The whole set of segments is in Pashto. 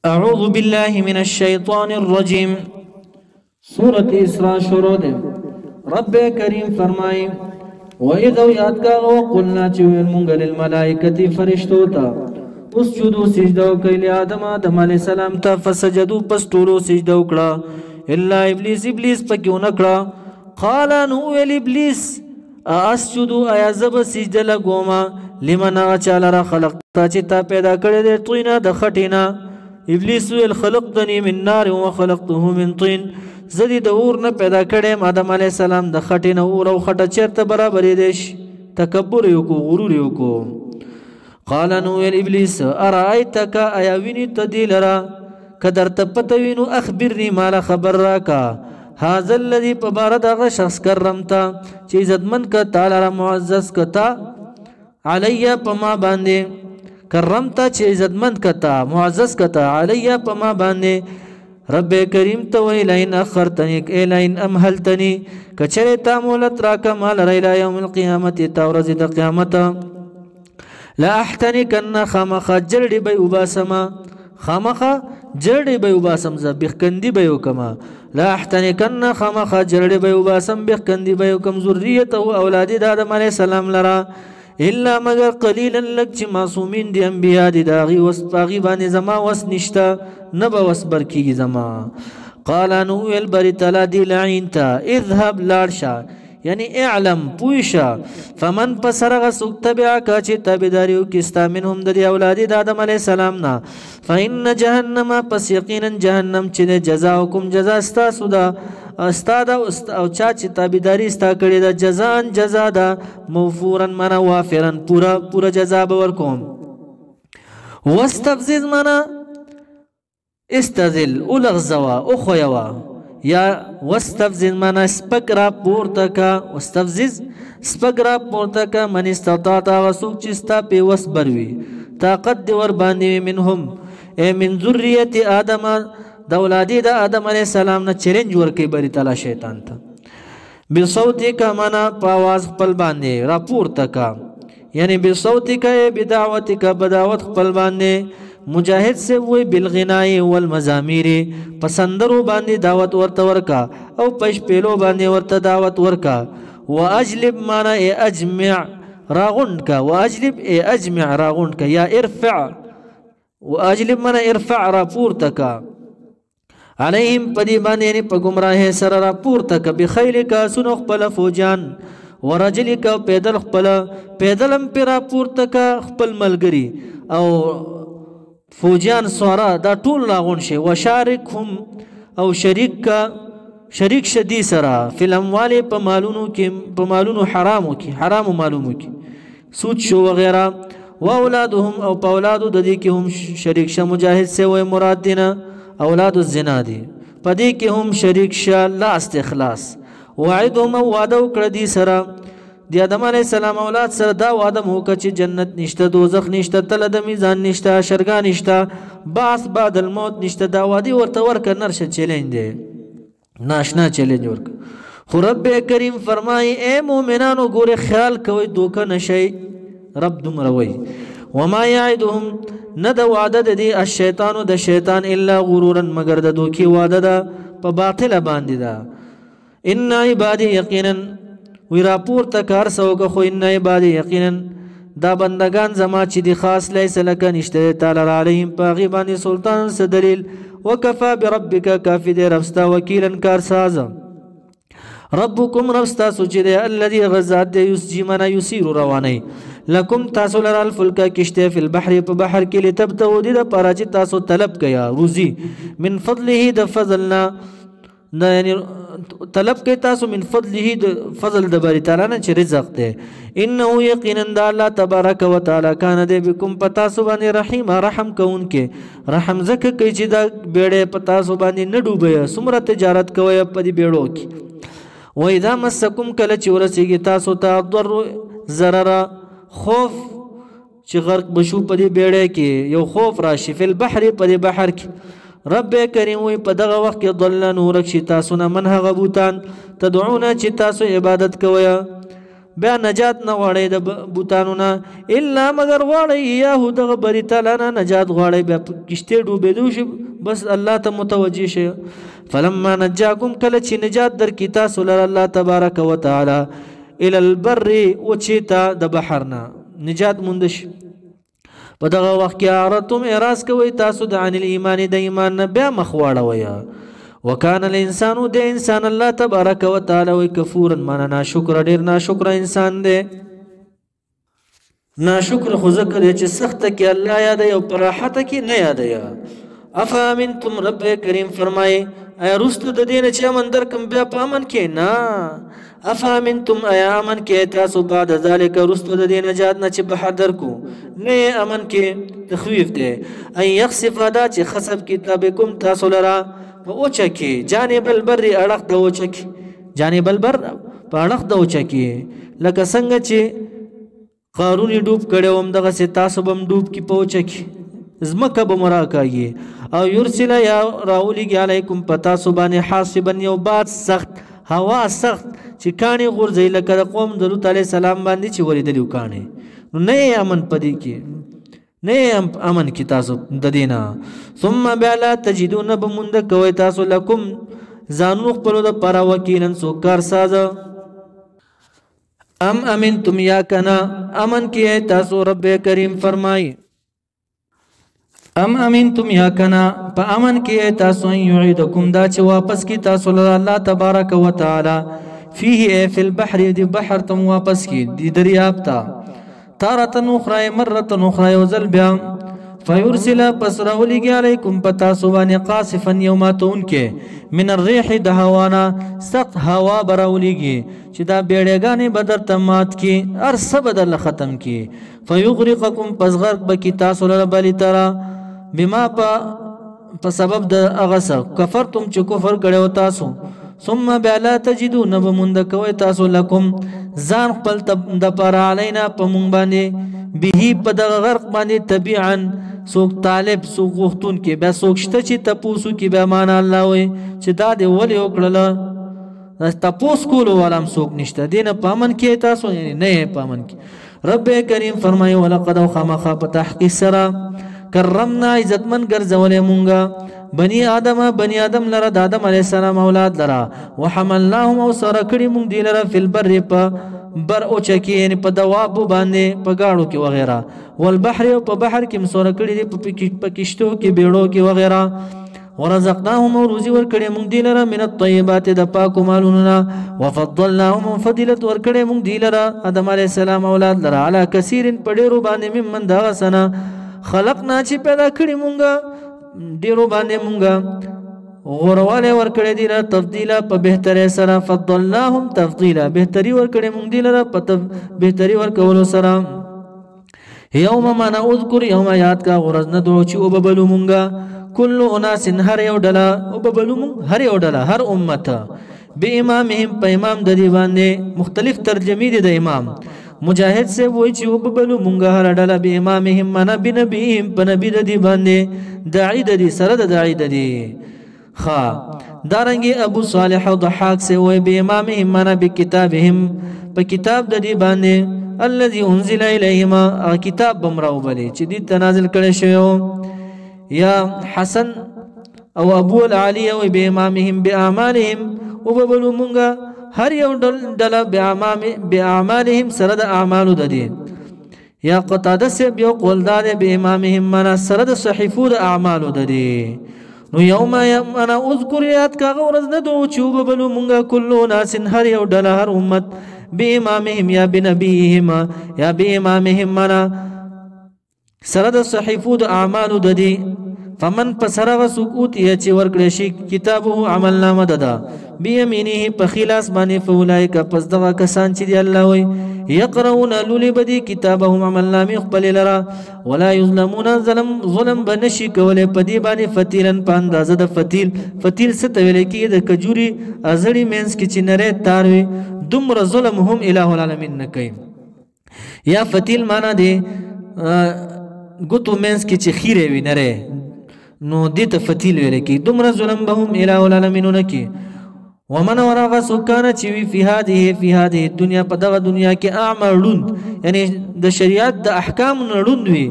اعوذ باللہ من الشیطان الرجیم. سورة الإسراء شروع دے. رب کریم فرمائی وَإِذَوْ یادگاہ وَقُلْنَا چوئن منگل الملائکتی فرشتو تا اسجدو سجدو کئیل آدم علیہ السلام تا فسجدو پس طولو سجدو کڑا اللہ ابلیس پکیو نکڑا. قالا نویل ابلیس اسجدو آیا زب سجد لگوما لمن آچالا را خلقتا چتا پیدا کردے طوینا دخٹینا. ابلیس ویل خلقتنی من نار و خلقته من طین زدی د اور نه پیدا کړم آدم علیہ السلام د خټې نه اور او خټه چیرته برابرې دیش تکبر یو کو غرور یو کو. قال نو ابلیس ارایتک ایا ویني تدیلرا قدر تپتوینو اخبرنی مال خبر راکا هذا الذي پبارد هغه شخص کرمتا چې عزتمن ک تعالی را معزز کتا علی پما باندې کرمتا چې عزتمند کتا معزز کتا علی پما باندې. رب کریم تو لئن اخرتنی لئن امهلتنی کچره تا مولت راکا مال ریلا یوم القیامت تا ورځ د قیامت لا احتنکن خامخ جړډي به وباسما خامخ جړډي به وباسم ز بخکندی به وکما لا احتنکن خامخ جړډي به وباسم بخکندی به وکم ذریته او اولاد د آدم علیہ السلام لرا الا مگر قلیلا لک چې معصومین دی انبیاء دی داغي وسپاغي باندې زما وس نشتا نبا وسبر کیږي زما. قال نو البر تعالی دی لعنتا اذهب لارشا یعنی اعلم پوشا فمن پسرغ سکتبع کا چې تابعداریو کستا منهم د اولاد د آدم علیہ السلام نا فإن جهنم پس یقینا جهنم چې جزاؤکم جزا استاسو دا استاد او چا چې تابعداري استا کړی دا جزان جزا دا موفورا منا وافرا پورا جزا به ورکوم. واستفزز منا استذل اولغزوا اخویوا یا واستفزز منا سپکرا پورتکا واستفزز سپکرا پورتکا من استطاعت وسوک چستا پی وس بروی طاقت دی ور باندې منهم اے من ذریت آدم د اولادی د آدم علیہ السلام نه چیلنج ورکی بری تعالی شیطان ته بصوتی کا منا پاواز خپل باندې راپورته کا یعنی بصوتی کا بدعوت کا بدعوت خپل باندې. مجاہد سے وی بالغنائی والمزامیر پسندرو باندې دعوت ورته ورکا او پش پیلو باندې ورته دعوت ورکا. واجلب مانا اے اجمع راغند کا واجلب اے اجمع راغند کا یا ارفع واجلب مانا ارفع راپورته کا علیہم پدی باندې یعنی په گمراه سره راپورته کا بخیل کا سنو خپل فوجان ورجل کا پیدل خپل پیدلم پر راپورته کا خپل ملګری او فوجان سورا دا ټول راغون شي. وشارکهم او شریک شدی سرا فی الاموال په مالونو کې په مالونو حرامو کې حرام مالونو کې سود شو وغیرہ. و اولادهم او په اولادو د دې کې هم شریک شه مجاهد سے و مراد دینا اولاد الزنا دی پدې کې هم شریک شه لا استخلاص. وعدهم وعده کړ دي سرا دی آدم علیہ السلام اولاد سره دا وعده مو وکړه چې جنت نشته دوزخ نشته تله د میزان نشته شرګا نشته بعث بعد الموت نشته دا وعده ورته ورکړه نرشه چیلنج دی ناشنا چیلنج ورکړه. خو رب کریم فرمایي اے مومنانو ګوره خیال کوئ دوکه نشئ رب دومره وایي وما یعدهم نه د وعده د دې الشیطانو د شیطان الا غرورا مگر د دوکي وعده ده په باطله باندې ده. ان عبادی یقینا وی راپور تکار سوکه خو ان عبادی یقینا دا بندگان زما چې دی خاص لیس لک نشته تعالی علیهم پاغي باندې سلطان س دلیل. وکفا بربک کافی دی ربستا وکیلا کارساز. ربکم ربستا سوچ دی الذي غزاد دی یسجی منا یسیر رواني لکم تاسو لر الفلک کشته فی البحر په بحر کې لتبتغوا د پاره چې تاسو طلب کیا روزی من فضله د فضلنا یعنی طلب کې تاسو من فضله د فضل د باری تعالی نه چې رزق ده. انه یقینا د الله تبارک و تعالی کان د بكم پتا سو باندې رحیم رحم کون کې رحم زکه کوي چې دا بیړې پتا سو باندې نه ډوبه سمره تجارت کوي په دې بیړو کې. و اذا مسکم کله چې ورسیږي تاسو ته ضر ضرر خوف چې غرق بشو په دې بیړې کې یو خوف راشي فی البحر په دې بحر کې. رب کریم وی په دغه وخت کې ضل نورک شي تاسو نه منه غبوتان تدعون چې تاسو عبادت کوئ بیا نجات نه غواړئ د بوتانو نه الا مگر غواړئ یاهو دغه بری تعالی نه نجات غواړئ بیا کشتۍ ډوبېدو شي بس الله ته متوجه شئ فلما نجاکم کله چې نجات درکړي تاسو لره الله تبارک وتعالی الى البر وچې ته د بحر نه نجات موند شي په دغه وخت کې اعرضتم اعراض کوئ تاسو د عن الایمان د ایمان نه بیا مخ واړوئ وکان الانسان د انسان الله تبارک وتعالی وی کفورا معنا ناشکر ډیر ناشکر انسان دی ناشکر خو ذکر چې سخت کې الله یاد او پراحت کې نه یاد یا افامنتم رب کریم فرمای ایا رست د دین چې امن در کوم بیا پامن کې نه افامنتم ایا امن کې تاسو بعد ذلك رست د دین نجات نه چې بحر کو نه امن کې تخویف دی ان يخسف دا چې خسف کتابکم تاسو لرا اوچکی جانب البر اړخ د اوچکی جانب البر په اړخ د اوچکی لکه څنګه چې قارون ډوب کړو دغه سي تاسو بم ډوب کی پوچکی زمکه بمرا کوي او يرسل یا راولی علیکم پتا سبحانه حاسبا یو باد سخت هوا سخت چې کانی غورځي لکه قوم درود علی السلام باندې چې وریدلی وکانه نه امن پدې کې نه امن کی تاسو د دینا ثم بلا تجدون بمند کوي تاسو لکم زانو خپل د پر وکیلن سوکار ساز ام امنتم یا کنا امن کی تاسو رب کریم فرمای ام امنتم یا کنا په امن کی تاسو یعیدکم دا چې واپس کی تاسو الله تبارک وتعالى فيه فی البحر دی بحر تم واپس کی دی دریاب تا تارة اخرى مرة اخرى یوزل بیا فیرسل پس راولیگی علیکم پتا سبانی قاصفا یوماتون کے من الریح دهوانا سخت هوا براولیگی چی دا بیڑیگانی بدر تمات کی ارس بدر ختم کی فیغرقکم پس غرق بکی تاسو لربالی ترا بما پا سبب دا اغسر کفرتم چی کفر کڑیو تاسو ثم بلا تجدو نبمند کوي تاسو لکم ځان خپل د پر علینا په مونږ باندې به په دغه غرق باندې تبعا سوق طالب سوق غختون کې بیا سوق شته چې تپوسو کې به معنا الله وي چې دا دی ولې وکړل تپوس کولو ولم سوق نشته دینه پامن کې تاسو نه پامن کې رب کریم فرمایي ولقد خمخ په تحقیق سره کرمنا عزتمن ګرځولې مونږه بني آدم لرا د آدم علیہ السلام اولاد لرا وحملناهم او سره کړي مونږ دی لرا فل بر په بر او چکی یعنی په دواب باندې په گاړو کې وغیرہ والبحر او په بحر کې مسوره کړي دی په کشتو کې بیړو کې وغیرہ ورزقناهم روزي ور کړي مونږ دی لرا من الطيبات د پاکو مالونو وفضلناهم فضیلت ور کړي مونږ دی لرا آدم علیہ السلام اولاد لرا علی کثیر په ډیرو باندې ممن دا سنا خلقنا چې پیدا کړي مونږه ډیرو باندې مونږه غورواله ورکړې دي را تفضیلا په بهتره سره فضلناهم تفضیلا بهتري ورکړې مونږ دي لره په بهتري ورکولو سره یوم ما نذكر یوم یاد کا غرض نه دوه چې وببلو مونږه کل اناس هر یو ډلا وببلو مونږ هر یو ډلا هر امت به امامهم په امام د دی باندې مختلف ترجمې دي د امام مجاهد سے وای چې وببلو مونږه هر ډلا به امامهم منا بنبيهم په نبی د دی باندې داعی د دی سره د داعی د دی خا دارنګي ابو صالح او ضحاک سے وای به امامهم منا بکتابهم په کتاب د دی باندې الذي انزل اليهما کتاب بمراو بلی چې دی تنازل کړي شوی یا حسن او ابو العالی او به امامهم باعمالهم وببلو مونږه هر یو ډله باعمالهم سره د اعمالو د دي یا قطاده سے بیو قول دار به امامهم منا سره د صحیفو د اعمالو د دي نو یوم انا اذکر یاد کا غرض نه دو چوب بلو مونږه کلو ناس هر یو ډله هر امت به امامهم یا بنبیهم یا به امامهم منا سره د صحیفو د اعمالو د دي فمن پسرغ سکوت یا چې ورکړی شي کتابه عمل نامه ده بیمینه په خلاص باندې فولایک پس دغه کسان چې دی الله وي یقرؤون لولي بدی کتابهم عمل نامه خپل لرا ولا یظلمون ظلم بنشي کوله پدی باندې فتیلن په اندازه د فتیل ست ویل کی د کجوري ازړی مینس کی چې نره تار وي دومره ظلم هم الہ العالمین نه کوي یا فتیل معنا دی ګوتو مینس کی چې خیره وي نره نو دې ته فتیل ویل کی دومره ظلم به هم الہ العالمین نه کی ومن ورغ سکانه چوی فی هذه الدنیا په دغه دنیا کې اعمى ړوند یعنی د شریعت د احکام ړوند وي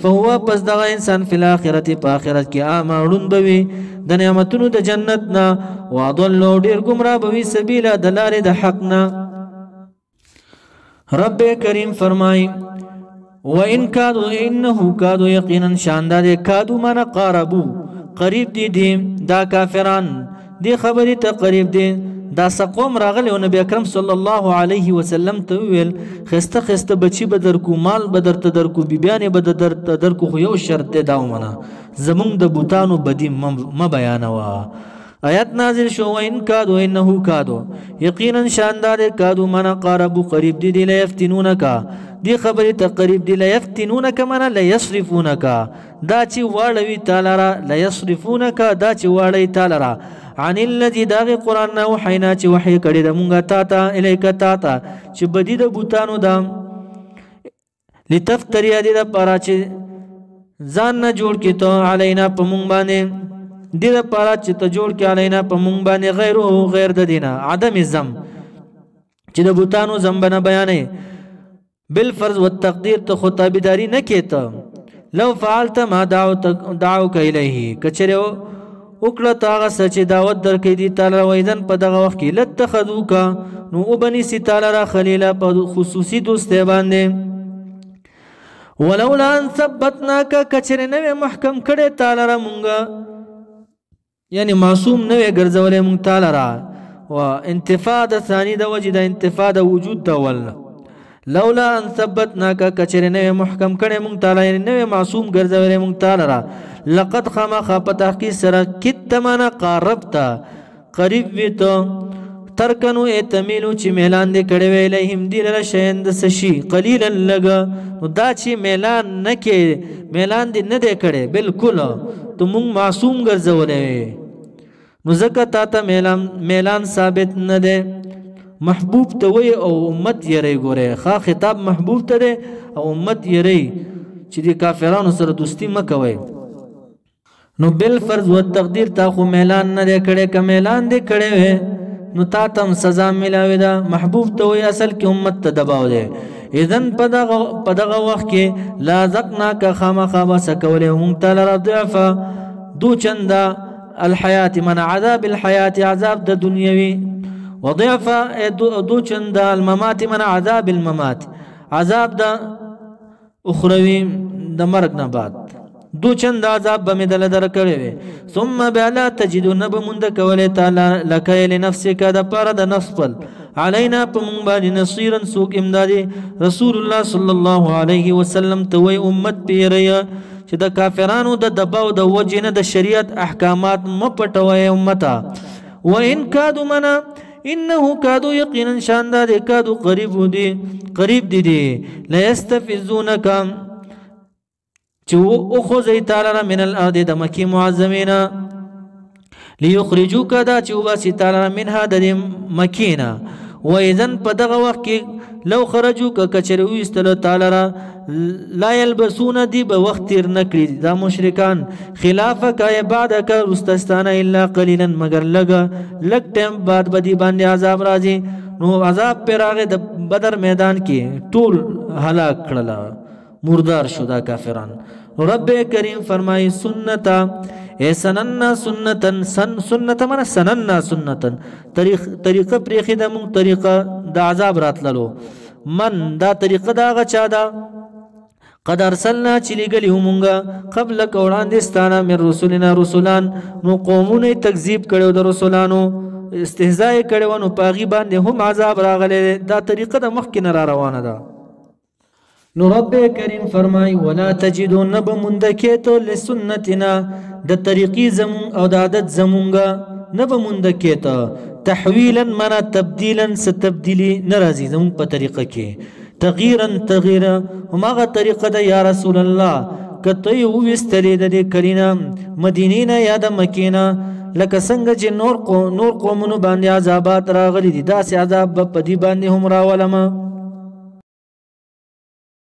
فهو پس دغه انسان فی الاخرت په آخرت کې اعمى ړوند بوي د نعمتونو د جنت نه واضل ډیر گمراه بوي سبیل د لارې د حق نه. رب کریم فرمای وان کادو انه کادو یقینا شاندار کادو من قاربو قریب دي دا کافران دی خبری ته قریب دی دا سقوم راغلی او نبی اکرم صلی الله علیه وسلم ته ویل خسته خسته بچی بدر کو مال بدر ته در کو بیبیانه بدر ته در کو خو یو شرط دی دا ومنه زمون د بوتانو بدی م بیانوا. آیت نازل شو وان کادو انه کادو یقینا شاندار کادو من قربو قریب دی لیفتنونک دی خبری ته قریب دی لیفتنونک من لیصرفونک دا چې واړوي تعالی را لیصرفونک دا چې واړی تعالی را عن الذي داغ قرآن وحینا چې وحی کړی د مونږه تا ته الیک تا ته چې بدی د بوتانو دا لتفتری دې د پاره چې ځان نه جوړ کې ته علینا په مونږ باندې دې د پاره چې ته جوړ کې علینا په مونږ باندې غیر د دینه عدم زم چې د بوتانو زم بنه بیانې بالفرض والتقدیر ته خطابداری نه کېته لو فعلت ما دعوك الیه کچره وکړه تاغه سچ دعوت درکې دي تعالی وایدن په دغه وخت کې لتخذوک نو وبني سي تعالی را خلیلا په خصوصي دوستي باندې ولولا ان ثبتناک کچره نو محکم کړي تعالی را مونږه یعنی معصوم نو ګرځولې مونږ تعالی را و انتفاده ثاني د وجد انتفاده وجود دول لولا ان ثبتناک کچره نو محکم کړي مونږ تعالی یعنی نو معصوم ګرځولې مونږ تعالی را لقد خما خاپتا کی سره کت مانا قربتا قریب وی تو ترکنو اتمیلو چې میلان دې کړي وی لهم دی له شیند سشي قلیلا لگا نو دا چې میلان نکې میلان دې نه دې کړي بالکل تو مونږ معصوم ګرځولې نو زکه تا ته میلان ثابت نه ده محبوب ته وی او امت یې ګوره خا خطاب محبوب ته ده او امت یې چې دې کافرانو سره دوستی مکوي نو بالفرض و تقدیر تا خو میلان نه کړي ک میلان دې کړي وي نو تا تم سزا ملاوي دا محبوب ته وي اصل کې امت ته دباو دي اذن پدغه وخت کې لا ذقنا کا خامخا بسکولې هم تعالی رضعف دو چندا الحیات من عذاب الحیات عذاب د دنیوي وضعف دو چندا الممات من عذاب الممات عذاب د اخروی د مرګ نه بعد دو چند عذاب بمدل در کړي ثم بلا تجدون بمند کوله تعالی لکه لنفسک د پر د نفس پل علینا پمون باندې نصيرا سوق امدادي رسول الله صلی الله علیه وسلم ته وی امت پیریا چې د کافرانو د دباو د وجنه د شریعت احکامات مپټوي امتا وان کادو منا انه کادو یقینا شاندار کادو قریب دي لا يستفزونک چو اخذ تعالی من الارض د مکی معظمینا ليخرجوک دا چو باسی تعالی منها د مکینا و اذن په دغه وخت کې لو خرجوک کچره وستل تعالی لا يلبسون دی به وخت تیر نکړي دا مشرکان خلافک بعدک رستستانه الا قليلا مگر لګ ټیم بعد بدی باندې عذاب راځي نو عذاب پر هغه د بدر میدان کې ټول هلاک کړل مردار شو دا کافران. رب کریم فرمائی سنتا اے سننا سنتن سنتا مانا سننا سنتن طریقہ پریخی دا مونگ طریقہ دا عذاب رات للو من دا طریقہ دا غچا دا قد ارسلنا چلی گلی مونگا قبل کوران دستانا من رسولنا رسولان نو قومون تکذیب کرو دا رسولانو استهزائی کرو نو پاغی باندے هم عذاب راغلے دا طریقہ دا مخی نرا روانا دا نو رب کریم فرمای ولا تجدون نب مندکیتو لسنتنا د طریقی زمون او د عادت زمونگا نب مندکیتا تحویلا منا تبدیلا ستبدیلی نرازی زمون پا طریقه کی تغییرا هماغا طریقه دا یا رسول اللہ کتوی ویستلی دا دی کرینا مدینینا یا دا مکینا لکه څنګه چې نور قومونو باندې عذابات راغلي دي دا سي عذاب په دې باندې هم راولم